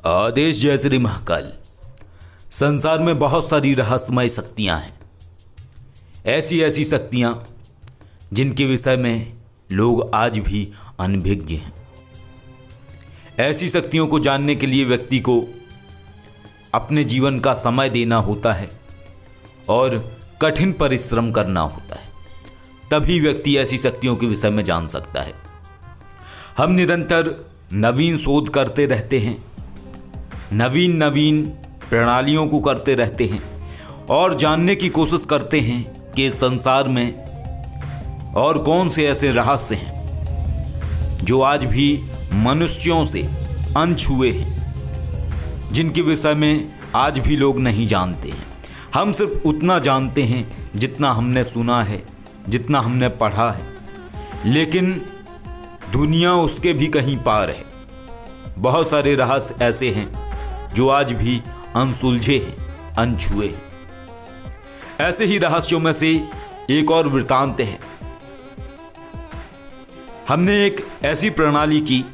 आदेश जय श्री महाकाल। संसार में बहुत सारी रहस्यमय शक्तियां हैं। ऐसी ऐसी शक्तियां जिनके विषय में लोग आज भी अनभिज्ञ हैं। ऐसी शक्तियों को जानने के लिए व्यक्ति को अपने जीवन का समय देना होता है और कठिन परिश्रम करना होता है, तभी व्यक्ति ऐसी शक्तियों के विषय में जान सकता है। हम निरंतर नवीन शोध करते रहते हैं, नवीन नवीन प्रणालियों को करते रहते हैं और जानने की कोशिश करते हैं कि संसार में और कौन से ऐसे रहस्य हैं जो आज भी मनुष्यों से अनछुए हैं, जिनके विषय में आज भी लोग नहीं जानते हैं। हम सिर्फ उतना जानते हैं जितना हमने सुना है, जितना हमने पढ़ा है, लेकिन दुनिया उसके भी कहीं पार है। बहुत सारे रहस्य ऐसे हैं जो आज भी अनसुलझे हैं, अनछुए हैं। ऐसे ही रहस्यों में से एक और वृतांत है। हमने एक ऐसी प्रणाली की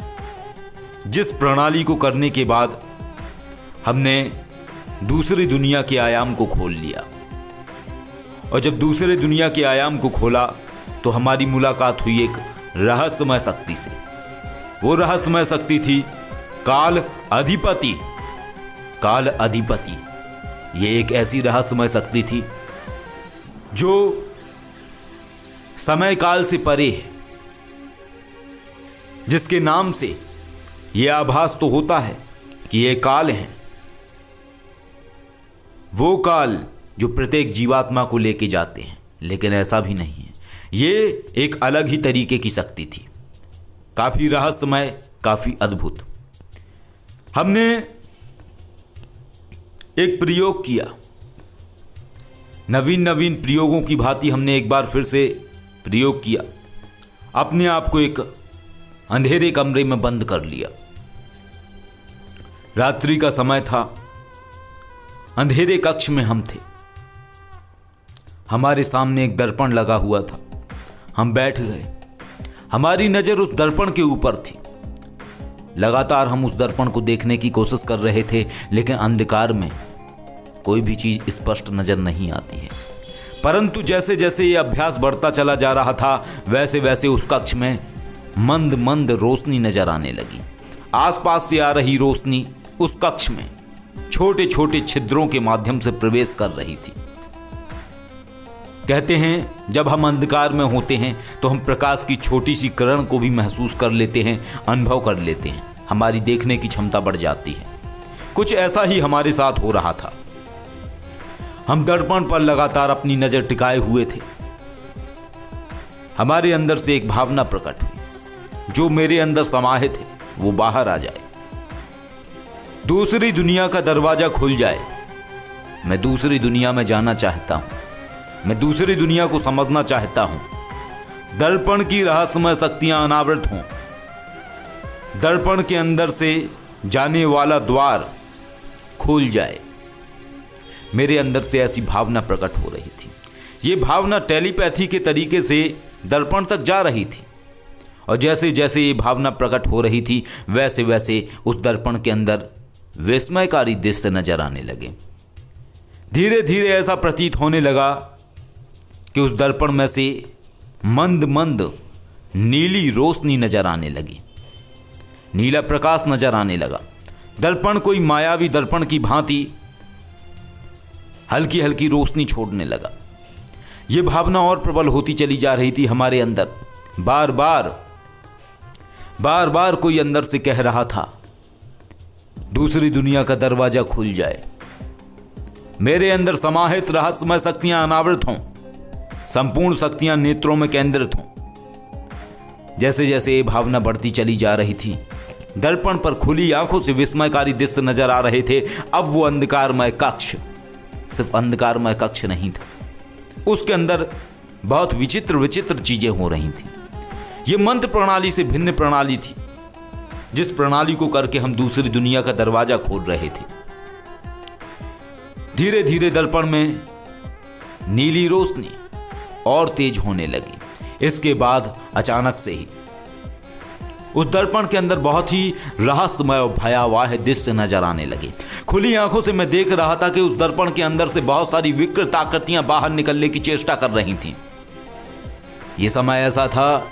जिस प्रणाली को करने के बाद हमने दूसरी दुनिया के आयाम को खोल लिया, और जब दूसरे दुनिया के आयाम को खोला तो हमारी मुलाकात हुई एक रहस्यमय शक्ति से। वो रहस्यमय शक्ति थी काल अधिपति। काल अधिपति ये एक ऐसी रहस्यमय शक्ति थी जो समय काल से परे है, जिसके नाम से यह आभास तो होता है कि ये काल है, वो काल जो प्रत्येक जीवात्मा को लेके जाते हैं, लेकिन ऐसा भी नहीं है। ये एक अलग ही तरीके की शक्ति थी, काफी रहस्यमय, काफी अद्भुत। हमने एक प्रयोग किया, नवीन नवीन प्रयोगों की भांति हमने एक बार फिर से प्रयोग किया। अपने आप को एक अंधेरे कमरे में बंद कर लिया। रात्रि का समय था, अंधेरे कक्ष में हम थे। हमारे सामने एक दर्पण लगा हुआ था। हम बैठ गए, हमारी नजर उस दर्पण के ऊपर थी। लगातार हम उस दर्पण को देखने की कोशिश कर रहे थे, लेकिन अंधकार में कोई भी चीज स्पष्ट नजर नहीं आती है। परंतु जैसे जैसे ये अभ्यास बढ़ता चला जा रहा था, वैसे वैसे उस कक्ष में मंद मंद रोशनी नजर आने लगी। आसपास से आ रही रोशनी उस कक्ष में छोटे छोटे छिद्रों के माध्यम से प्रवेश कर रही थी। कहते हैं जब हम अंधकार में होते हैं तो हम प्रकाश की छोटी सी किरण को भी महसूस कर लेते हैं, अनुभव कर लेते हैं। हमारी देखने की क्षमता बढ़ जाती है। कुछ ऐसा ही हमारे साथ हो रहा था। हम दर्पण पर लगातार अपनी नजर टिकाए हुए थे। हमारे अंदर से एक भावना प्रकट हुई, जो मेरे अंदर समाहित है वो बाहर आ जाए। दूसरी दुनिया का दरवाजा खुल जाए। मैं दूसरी दुनिया में जाना चाहता हूं, मैं दूसरी दुनिया को समझना चाहता हूं। दर्पण की रहस्यमय शक्तियां अनावृत हों, दर्पण के अंदर से जाने वाला द्वार खुल जाए। मेरे अंदर से ऐसी भावना प्रकट हो रही थी। ये भावना टेलीपैथी के तरीके से दर्पण तक जा रही थी, और जैसे जैसे ये भावना प्रकट हो रही थी, वैसे वैसे उस दर्पण के अंदर विस्मयकारी दृश्य नजर आने लगे। धीरे धीरे ऐसा प्रतीत होने लगा कि उस दर्पण में से मंद मंद नीली रोशनी नजर आने लगी, नीला प्रकाश नजर आने लगा। दर्पण कोई मायावी दर्पण की भांति हल्की हल्की रोशनी छोड़ने लगा। यह भावना और प्रबल होती चली जा रही थी हमारे अंदर। बार बार कोई अंदर से कह रहा था, दूसरी दुनिया का दरवाजा खुल जाए, मेरे अंदर समाहित रहस्यमय शक्तियां अनावृत हों, संपूर्ण शक्तियां नेत्रों में केंद्रित हों। जैसे जैसे ये भावना बढ़ती चली जा रही थी, दर्पण पर खुली आंखों से विस्मयकारी दृश्य नजर आ रहे थे। अब वो अंधकारमय कक्ष सिर्फ अंधकारमय कक्ष नहीं था, उसके अंदर बहुत विचित्र विचित्र चीजें हो रही थी। ये मंत्र प्रणाली से भिन्न प्रणाली थी, जिस प्रणाली को करके हम दूसरी दुनिया का दरवाजा खोल रहे थे। धीरे धीरे दर्पण में नीली रोशनी और तेज होने लगी। इसके बाद अचानक से ही उस दर्पण के अंदर बहुत ही रहस्यमय और भयावह दृश्य नजर आने लगे। खुली आंखों से मैं देख रहा था कि उस दर्पण के अंदर से बहुत सारी विकृत आकृतियां बाहर निकलने की चेष्टा कर रही थीं। यह समय ऐसा था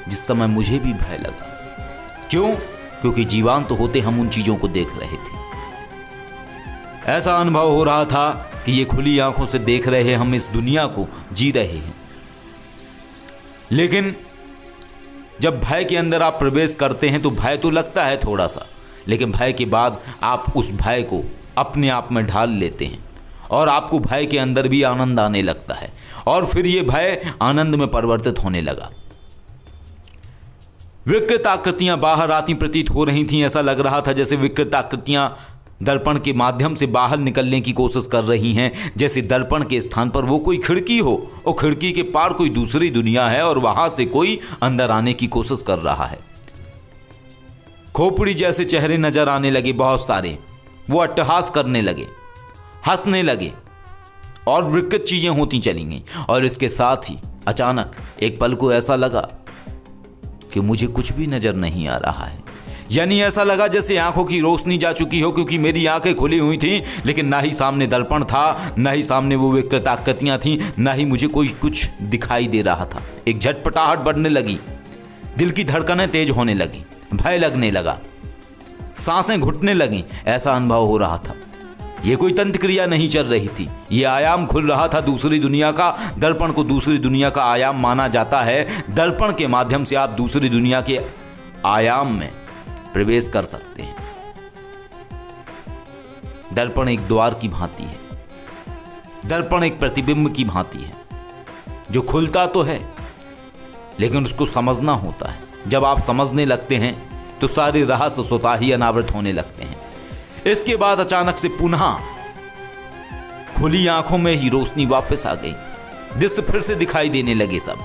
जिस समय मुझे भी भय लगा। क्यों? क्योंकि जीवांत होते हम उन चीजों को देख रहे थे। ऐसा अनुभव हो रहा था कि ये खुली आंखों से देख रहे हम इस दुनिया को जी रहे हैं। लेकिन जब भय के अंदर आप प्रवेश करते हैं तो भय तो लगता है थोड़ा सा, लेकिन भय के बाद आप उस भय को अपने आप में ढाल लेते हैं और आपको भय के अंदर भी आनंद आने लगता है और फिर ये भय आनंद में परिवर्तित होने लगा। विकृत आकृतियां बाहर आती प्रतीत हो रही थीं। ऐसा लग रहा था जैसे विकृत आकृतियां दर्पण के माध्यम से बाहर निकलने की कोशिश कर रही हैं, जैसे दर्पण के स्थान पर वो कोई खिड़की हो और खिड़की के पार कोई दूसरी दुनिया है और वहां से कोई अंदर आने की कोशिश कर रहा है। खोपड़ी जैसे चेहरे नजर आने लगे बहुत सारे। वो अट्टहास करने लगे, हंसने लगे और विकृत चीजें होती चली गईं। और इसके साथ ही अचानक एक पल को ऐसा लगा कि मुझे कुछ भी नजर नहीं आ रहा है। यानी ऐसा लगा जैसे आंखों की रोशनी जा चुकी हो, क्योंकि मेरी आंखें खुली हुई थीं, लेकिन ना ही सामने दर्पण था, ना ही सामने वो विकृत आकृतियां थीं, ना ही मुझे कोई कुछ दिखाई दे रहा था। एक झटपटाहट बढ़ने लगी, दिल की धड़कनें तेज होने लगी, भय लगने लगा, सांसें घुटने लगी। ऐसा अनुभव हो रहा था। ये कोई तंत्र क्रिया नहीं चल रही थी, ये आयाम खुल रहा था दूसरी दुनिया का। दर्पण को दूसरी दुनिया का आयाम माना जाता है। दर्पण के माध्यम से आप दूसरी दुनिया के आयाम में प्रवेश कर सकते हैं। दर्पण एक द्वार की भांति है। दर्पण एक प्रतिबिंब की भांति है जो खुलता तो है, लेकिन उसको समझना होता है। जब आप समझने लगते हैं तो सारे रहस्य स्वतः ही अनावृत होने लगते हैं। इसके बाद अचानक से पुनः खुली आंखों में ही रोशनी वापस आ गई। दृश्य फिर से दिखाई देने लगे सब।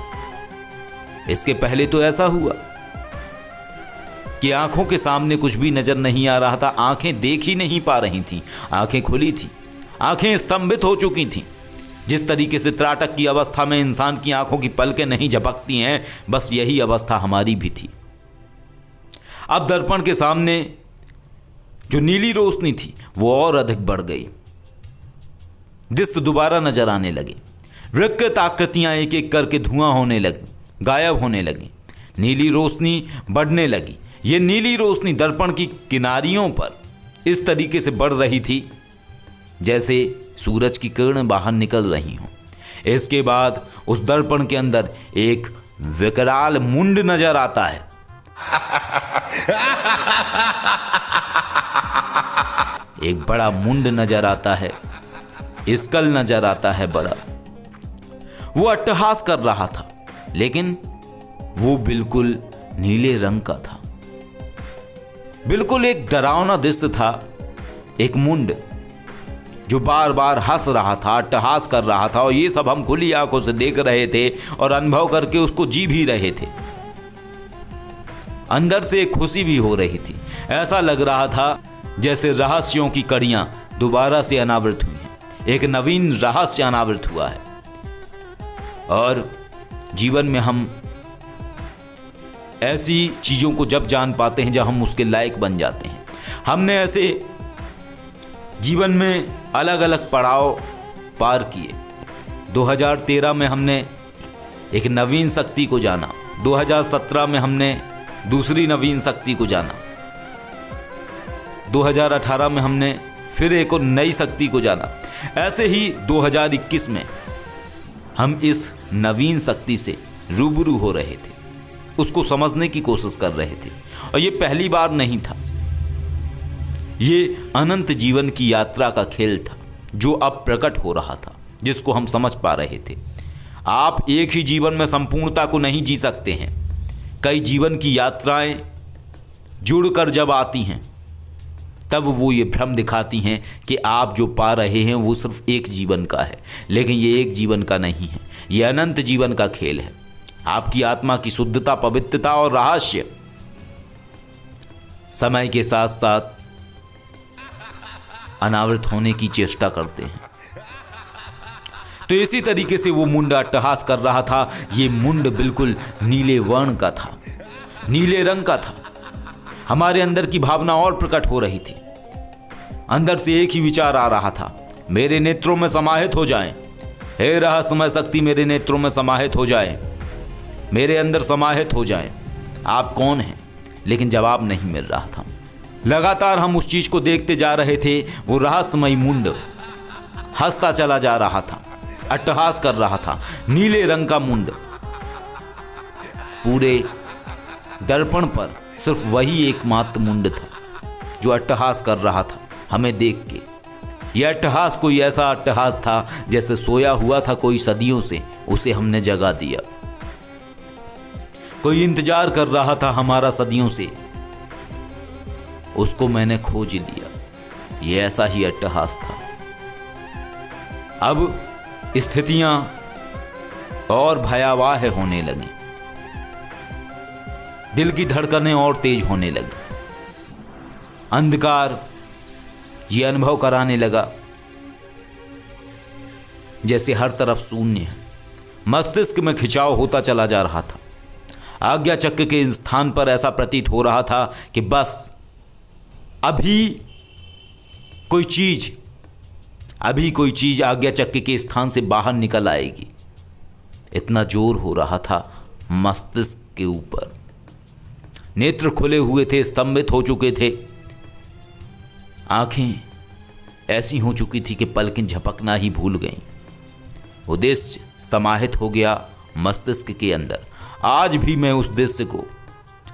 इसके पहले तो ऐसा हुआ कि आंखों के सामने कुछ भी नजर नहीं आ रहा था। आंखें देख ही नहीं पा रही थीं। आंखें खुली थी, आंखें स्तंभित हो चुकी थीं। जिस तरीके से त्राटक की अवस्था में इंसान की आंखों की पलकें नहीं झपकती हैं, बस यही अवस्था हमारी भी थी। अब दर्पण के सामने जो नीली रोशनी थी वो और अधिक बढ़ गई। दृश्य दोबारा नजर आने लगे। विकृत आकृतियां एक एक करके धुआं होने लगी, गायब होने लगी। नीली रोशनी बढ़ने लगी। ये नीली रोशनी दर्पण की किनारियों पर इस तरीके से बढ़ रही थी जैसे सूरज की किरणें बाहर निकल रही हों। इसके बाद उस दर्पण के अंदर एक विकराल मुंड नजर आता है। एक बड़ा मुंड नजर आता है, स्कल नजर आता है बड़ा। वो अट्टहास कर रहा था, लेकिन वो बिल्कुल नीले रंग का था। बिल्कुल एक डरावना दृश्य था। एक मुंड जो बार बार हंस रहा था, अट्टहास कर रहा था, और ये सब हम खुली आंखों से देख रहे थे और अनुभव करके उसको जी भी रहे थे। अंदर से एक खुशी भी हो रही थी। ऐसा लग रहा था जैसे रहस्यों की कड़ियां दोबारा से अनावृत हुई हैं। एक नवीन रहस्य अनावृत हुआ है और जीवन में हम ऐसी चीजों को जब जान पाते हैं जब हम उसके लायक बन जाते हैं। हमने ऐसे जीवन में अलग अलग पड़ाव पार किए। 2013 में हमने एक नवीन शक्ति को जाना। 2017 में हमने दूसरी नवीन शक्ति को जाना। 2018 में हमने फिर एक और नई शक्ति को जाना। ऐसे ही 2021 में हम इस नवीन शक्ति से रूबरू हो रहे थे, उसको समझने की कोशिश कर रहे थे। और ये पहली बार नहीं था, ये अनंत जीवन की यात्रा का खेल था जो अब प्रकट हो रहा था, जिसको हम समझ पा रहे थे। आप एक ही जीवन में संपूर्णता को नहीं जी सकते हैं। कई जीवन की यात्राएं जुड़कर जब आती हैं तब वो ये भ्रम दिखाती हैं कि आप जो पा रहे हैं वो सिर्फ एक जीवन का है, लेकिन ये एक जीवन का नहीं है, ये अनंत जीवन का खेल है। आपकी आत्मा की शुद्धता, पवित्रता और रहस्य समय के साथ साथ अनावृत होने की चेष्टा करते हैं। तो इसी तरीके से वो मुंड अट्टहास कर रहा था। ये मुंड बिल्कुल नीले वर्ण का था। नीले रंग का था। हमारे अंदर की भावना और प्रकट हो रही थी। अंदर से एक ही विचार आ रहा था, मेरे नेत्रों में समाहित हो जाएं। हे रहस्यमय शक्ति, मेरे नेत्रों में समाहित हो जाए, मेरे अंदर समाहित हो जाए। आप कौन हैं? लेकिन जवाब नहीं मिल रहा था। लगातार हम उस चीज को देखते जा रहे थे। वो रहस्यमय मुंड हंसता चला जा रहा था, अट्टहास कर रहा था। नीले रंग का मुंड, पूरे दर्पण पर सिर्फ वही एकमात्र मुंड था जो अट्टहास कर रहा था हमें देख के। यह अट्टहास कोई ऐसा अट्टहास था जैसे सोया हुआ था कोई सदियों से, उसे हमने जगा दिया। कोई इंतजार कर रहा था हमारा सदियों से, उसको मैंने खोज लिया। यह ऐसा ही अट्टहास था। अब स्थितियां और भयावह होने लगी। दिल की धड़कनें और तेज होने लगी। अंधकार ये अनुभव कराने लगा जैसे हर तरफ शून्य है। मस्तिष्क में खिंचाव होता चला जा रहा था। आज्ञा चक्र के स्थान पर ऐसा प्रतीत हो रहा था कि बस अभी कोई चीज आज्ञा चक्र के स्थान से बाहर निकल आएगी। इतना जोर हो रहा था मस्तिष्क के ऊपर। नेत्र खुले हुए थे, स्तंभित हो चुके थे। आंखें ऐसी हो चुकी थी कि पलकें झपकना ही भूल गईं। वो दृश्य समाहित हो गया मस्तिष्क के अंदर। आज भी मैं उस दृश्य को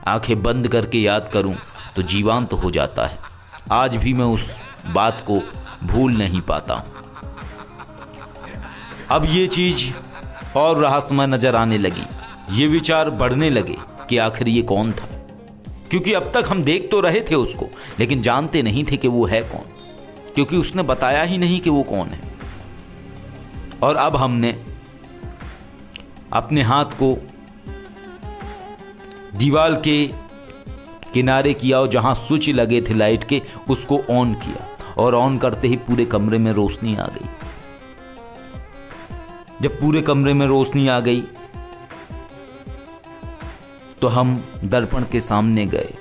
आंखें बंद करके याद करूं तो जीवंत हो जाता है। आज भी मैं उस बात को भूल नहीं पाता हूं। अब ये चीज और रहस्यमय नजर आने लगी। ये विचार बढ़ने लगे कि आखिर ये कौन था, क्योंकि अब तक हम देख तो रहे थे उसको, लेकिन जानते नहीं थे कि वो है कौन, क्योंकि उसने बताया ही नहीं कि वो कौन है। और अब हमने अपने हाथ को दीवार के किनारे किया और जहां स्विच लगे थे लाइट के उसको ऑन किया, और ऑन करते ही पूरे कमरे में रोशनी आ गई। जब पूरे कमरे में रोशनी आ गई तो हम दर्पण के सामने गए।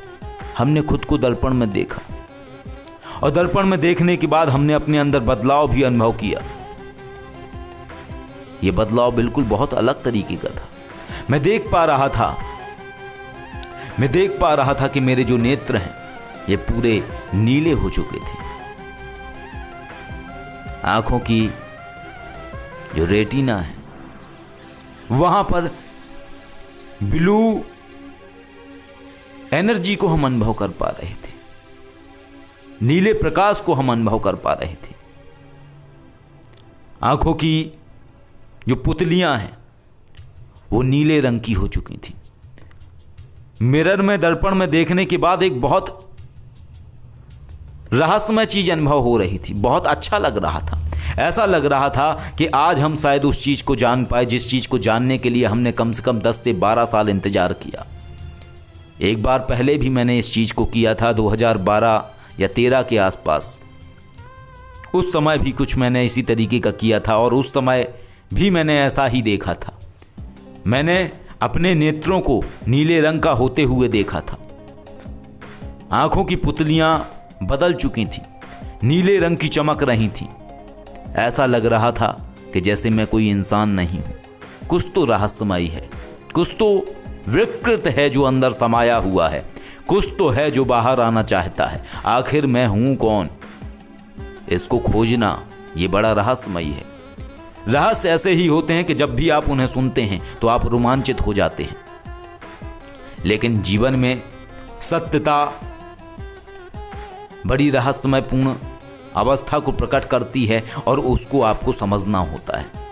हमने खुद को दर्पण में देखा, और दर्पण में देखने के बाद हमने अपने अंदर बदलाव भी अनुभव किया। यह बदलाव बिल्कुल बहुत अलग तरीके का था। मैं देख पा रहा था कि मेरे जो नेत्र हैं ये पूरे नीले हो चुके थे। आंखों की जो रेटिना है वहां पर ब्लू एनर्जी को हम अनुभव कर पा रहे थे। नीले प्रकाश को हम अनुभव कर पा रहे थे। आंखों की जो पुतलियां हैं वो नीले रंग की हो चुकी थी। मिरर में, दर्पण में देखने के बाद एक बहुत रहस्यमय चीज अनुभव हो रही थी। बहुत अच्छा लग रहा था। ऐसा लग रहा था कि आज हम शायद उस चीज को जान पाए जिस चीज को जानने के लिए हमने कम से कम 10 से 12 साल इंतजार किया। एक बार पहले भी मैंने इस चीज को किया था 2012 या 13 के आसपास। उस समय भी कुछ मैंने इसी तरीके का किया था, और उस समय भी मैंने ऐसा ही देखा था। मैंने अपने नेत्रों को नीले रंग का होते हुए देखा था। आंखों की पुतलियां बदल चुकी थी, नीले रंग की चमक रही थी। ऐसा लग रहा था कि जैसे मैं कोई इंसान नहीं हूं। कुछ तो रहस्यमय है, कुछ तो विकृत है जो अंदर समाया हुआ है, कुछ तो है जो बाहर आना चाहता है। आखिर मैं हूं कौन? इसको खोजना ये बड़ा रहस्यमय है। रहस्य ऐसे ही होते हैं कि जब भी आप उन्हें सुनते हैं तो आप रोमांचित हो जाते हैं, लेकिन जीवन में सत्यता बड़ी रहस्यमयपूर्ण अवस्था को प्रकट करती है और उसको आपको समझना होता है।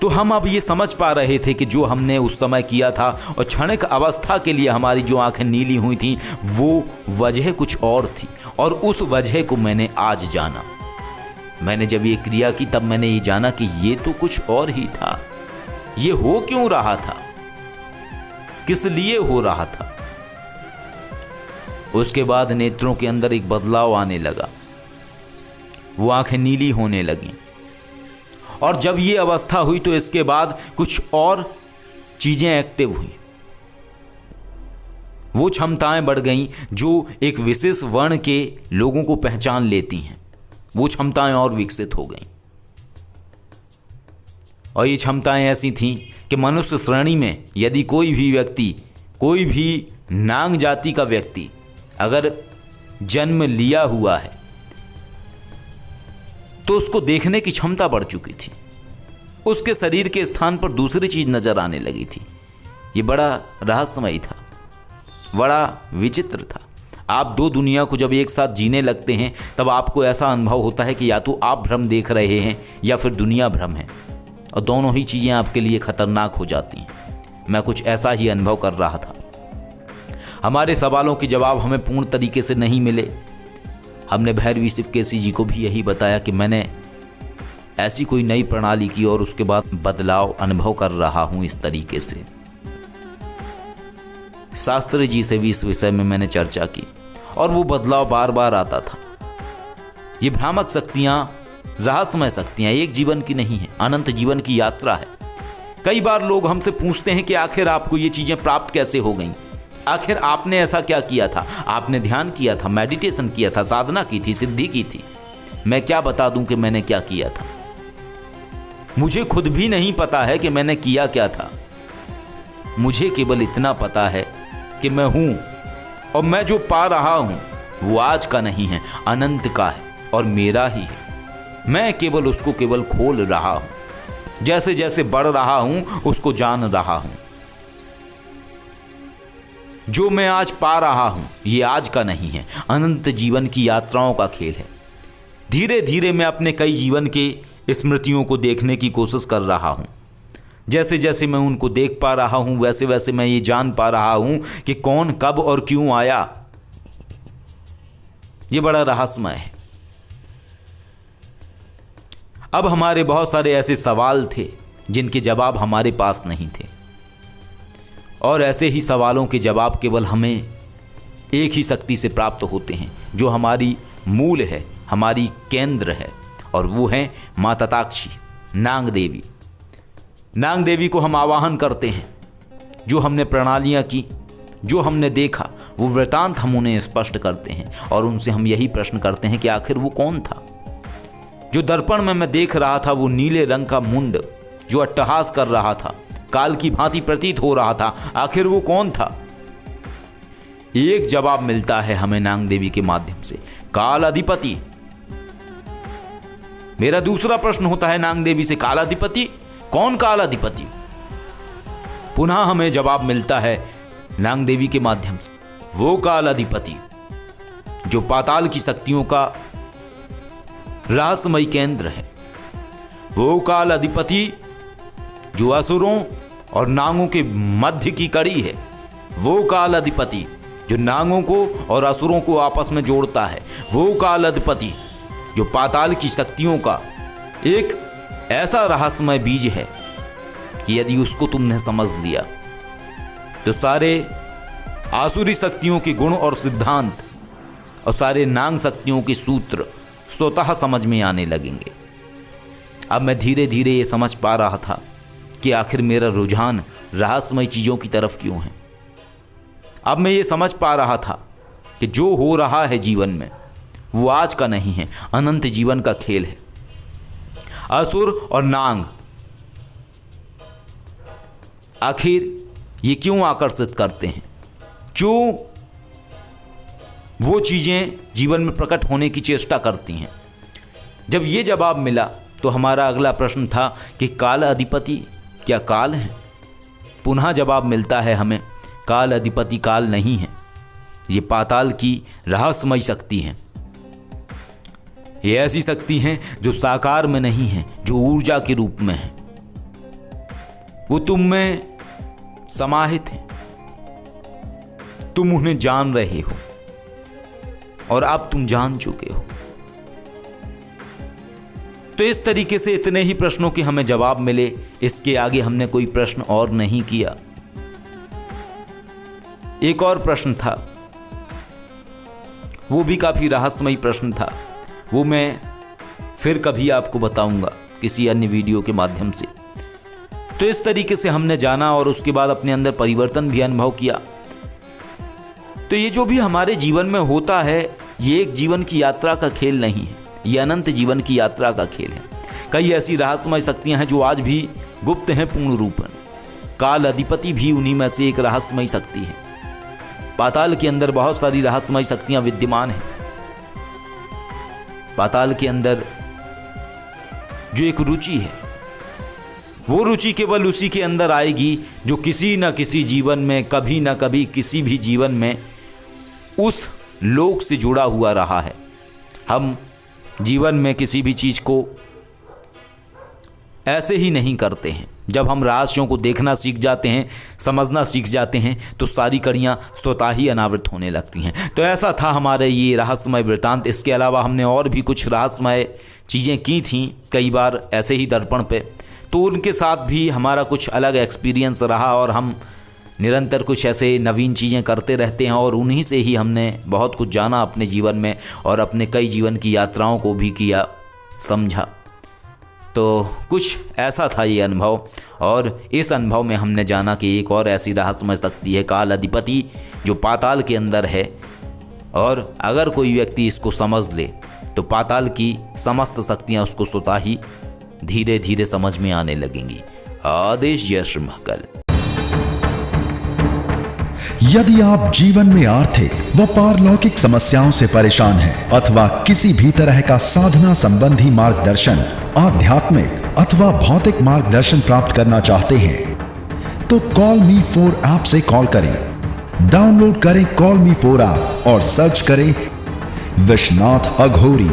तो हम अब ये समझ पा रहे थे कि जो हमने उस समय किया था और क्षणिक अवस्था के लिए हमारी जो आंखें नीली हुई थी वो वजह कुछ और थी, और उस वजह को मैंने आज जाना। मैंने जब ये क्रिया की तब मैंने ये जाना कि ये तो कुछ और ही था। ये हो क्यों रहा था, किस लिए हो रहा था। उसके बाद नेत्रों के अंदर एक बदलाव आने लगा। वो आंखें नीली होने लगीं, और जब ये अवस्था हुई तो इसके बाद कुछ और चीजें एक्टिव हुई। वो क्षमताएं बढ़ गईं जो एक विशेष वर्ण के लोगों को पहचान लेती हैं, वो क्षमताएं और विकसित हो गईं। और ये क्षमताएं ऐसी थीं कि मनुष्य श्रेणी में यदि कोई भी व्यक्ति, कोई भी नांग जाति का व्यक्ति अगर जन्म लिया हुआ है तो उसको देखने की क्षमता बढ़ चुकी थी। उसके शरीर के स्थान पर दूसरी चीज नजर आने लगी थी। ये बड़ा रहस्यमयी था, बड़ा विचित्र था। आप दो दुनिया को जब एक साथ जीने लगते हैं तब आपको ऐसा अनुभव होता है कि या तो आप भ्रम देख रहे हैं या फिर दुनिया भ्रम है, और दोनों ही चीज़ें आपके लिए खतरनाक हो जाती हैं। मैं कुछ ऐसा ही अनुभव कर रहा था। हमारे सवालों के जवाब हमें पूर्ण तरीके से नहीं मिले। हमने भैरवी शिवकेशी जी को भी यही बताया कि मैंने ऐसी कोई नई प्रणाली की और उसके बाद बदलाव अनुभव कर रहा हूं इस तरीके से। शास्त्री जी से भी इस विषय में मैंने चर्चा की और वो बदलाव बार बार आता था। ये भ्रामक शक्तियां, रहस्यमय शक्तियां एक जीवन की नहीं है, अनंत जीवन की यात्रा है। कई बार लोग हमसे पूछते हैं कि आखिर आपको ये चीजें प्राप्त कैसे हो गईं? आखिर आपने ऐसा क्या किया था? आपने ध्यान किया था, मेडिटेशन किया था, साधना की थी, सिद्धि की थी? मैं क्या बता दूं कि मैंने क्या किया था? मुझे खुद भी नहीं पता है कि मैंने किया क्या था। मुझे केवल इतना पता है कि मैं हूं और मैं जो पा रहा हूं वो आज का नहीं है, अनंत का है और मेरा ही है। मैं केवल उसको केवल खोल रहा हूं, जैसे जैसे बढ़ रहा हूं उसको जान रहा हूं। जो मैं आज पा रहा हूं ये आज का नहीं है, अनंत जीवन की यात्राओं का खेल है। धीरे धीरे मैं अपने कई जीवन के स्मृतियों को देखने की कोशिश कर रहा हूं। जैसे जैसे मैं उनको देख पा रहा हूं वैसे वैसे मैं ये जान पा रहा हूं कि कौन कब और क्यों आया। ये बड़ा रहस्यमय है। अब हमारे बहुत सारे ऐसे सवाल थे जिनके जवाब हमारे पास नहीं थे, और ऐसे ही सवालों के जवाब केवल हमें एक ही शक्ति से प्राप्त होते हैं जो हमारी मूल है, हमारी केंद्र है, और वो है माँ तताक्षी, नांग देवी। नांग देवी को हम आवाहन करते हैं। जो हमने प्रणालियां की, जो हमने देखा, वो वृतांत हम उन्हें स्पष्ट करते हैं और उनसे हम यही प्रश्न करते हैं कि आखिर वो कौन था? जो दर्पण में मैं देख रहा था, वो नीले रंग का मुंड जो अट्टहास कर रहा था, काल की भांति प्रतीत हो रहा था, आखिर वो कौन था? एक जवाब मिलता है हमें नांग देवी के माध्यम से, काल अधिपति। मेरा दूसरा प्रश्न होता है नांग देवी से, काल अधिपति कौन? काल अधिपति। पुनः हमें जवाब मिलता है नांग देवी के माध्यम से, वो काल अधिपति जो पाताल की शक्तियों का रहस्यमयी केंद्र है, वो काल अधिपति जो असुरों और नांगों के मध्य की कड़ी है, वो काल अधिपति जो नांगों को और असुरों को आपस में जोड़ता है, वो काल अधिपति जो पाताल की शक्तियों का एक ऐसा रहस्यमय बीज है कि यदि उसको तुमने समझ लिया तो सारे आसुरी शक्तियों के गुण और सिद्धांत और सारे नांग शक्तियों के सूत्र स्वतः समझ में आने लगेंगे। अब मैं धीरे धीरे ये समझ पा रहा था कि आखिर मेरा रुझान रहस्यमय चीज़ों की तरफ क्यों है। अब मैं ये समझ पा रहा था कि जो हो रहा है जीवन में वो आज का नहीं है, अनंत जीवन का खेल है। असुर और नांग आखिर ये क्यों आकर्षित करते हैं? क्यों वो चीज़ें जीवन में प्रकट होने की चेष्टा करती हैं? जब ये जवाब मिला तो हमारा अगला प्रश्न था कि काल अधिपति क्या काल है? पुनः जवाब मिलता है हमें, काल अधिपति काल नहीं है, ये पाताल की रहस्यमय शक्ति है। ये ऐसी शक्ति है जो साकार में नहीं है, जो ऊर्जा के रूप में है। वो तुम में समाहित है, तुम उन्हें जान रहे हो और अब तुम जान चुके हो। तो इस तरीके से इतने ही प्रश्नों के हमें जवाब मिले। इसके आगे हमने कोई प्रश्न और नहीं किया। एक और प्रश्न था, वो भी काफी रहस्यमयी प्रश्न था। वो मैं फिर कभी आपको बताऊंगा किसी अन्य वीडियो के माध्यम से। तो इस तरीके से हमने जाना और उसके बाद अपने अंदर परिवर्तन भी अनुभव किया। तो ये जो भी हमारे जीवन में होता है, ये एक जीवन की यात्रा का खेल नहीं है, ये अनंत जीवन की यात्रा का खेल है। कई ऐसी रहस्यमय शक्तियां हैं जो आज भी गुप्त हैं पूर्ण रूप में। काल अधिपति भी उन्हीं में से एक रहस्यमय शक्ति है। पाताल के अंदर बहुत सारी रहस्यमय शक्तियां विद्यमान हैं। पाताल के अंदर जो एक रुचि है, वो रुचि केवल उसी के अंदर आएगी जो किसी न किसी जीवन में, कभी न कभी किसी भी जीवन में उस लोक से जुड़ा हुआ रहा है। हम जीवन में किसी भी चीज़ को ऐसे ही नहीं करते हैं। जब हम रहस्यों को देखना सीख जाते हैं, समझना सीख जाते हैं, तो सारी कड़ियाँ स्वतः ही अनावृत होने लगती हैं। तो ऐसा था हमारे ये रहस्यमय वृत्तांत। इसके अलावा हमने और भी कुछ रहस्यमय चीज़ें की थीं कई बार ऐसे ही दर्पण पे, तो उनके साथ भी हमारा कुछ अलग एक्सपीरियंस रहा और हम निरंतर कुछ ऐसे नवीन चीज़ें करते रहते हैं और उन्हीं से ही हमने बहुत कुछ जाना अपने जीवन में और अपने कई जीवन की यात्राओं को भी किया, समझा। तो कुछ ऐसा था ये अनुभव, और इस अनुभव में हमने जाना कि एक और ऐसी रहस्यमय शक्ति है, काल अधिपति, जो पाताल के अंदर है। और अगर कोई व्यक्ति इसको समझ ले तो पाताल की समस्त शक्तियाँ उसको स्वतः ही धीरे धीरे समझ में आने लगेंगी। आदेश जय श्री महाकाल। यदि आप जीवन में आर्थिक व पारलौकिक समस्याओं से परेशान हैं अथवा किसी भी तरह का साधना संबंधी मार्गदर्शन, आध्यात्मिक अथवा भौतिक मार्गदर्शन प्राप्त करना चाहते हैं, तो कॉल मी 4 ऐप से कॉल करें। डाउनलोड करें कॉल मी 4 ऐप और सर्च करें विश्वनाथ अघोरी,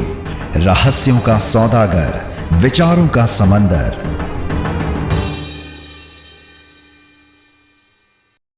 रहस्यों का सौदागर, विचारों का समंदर।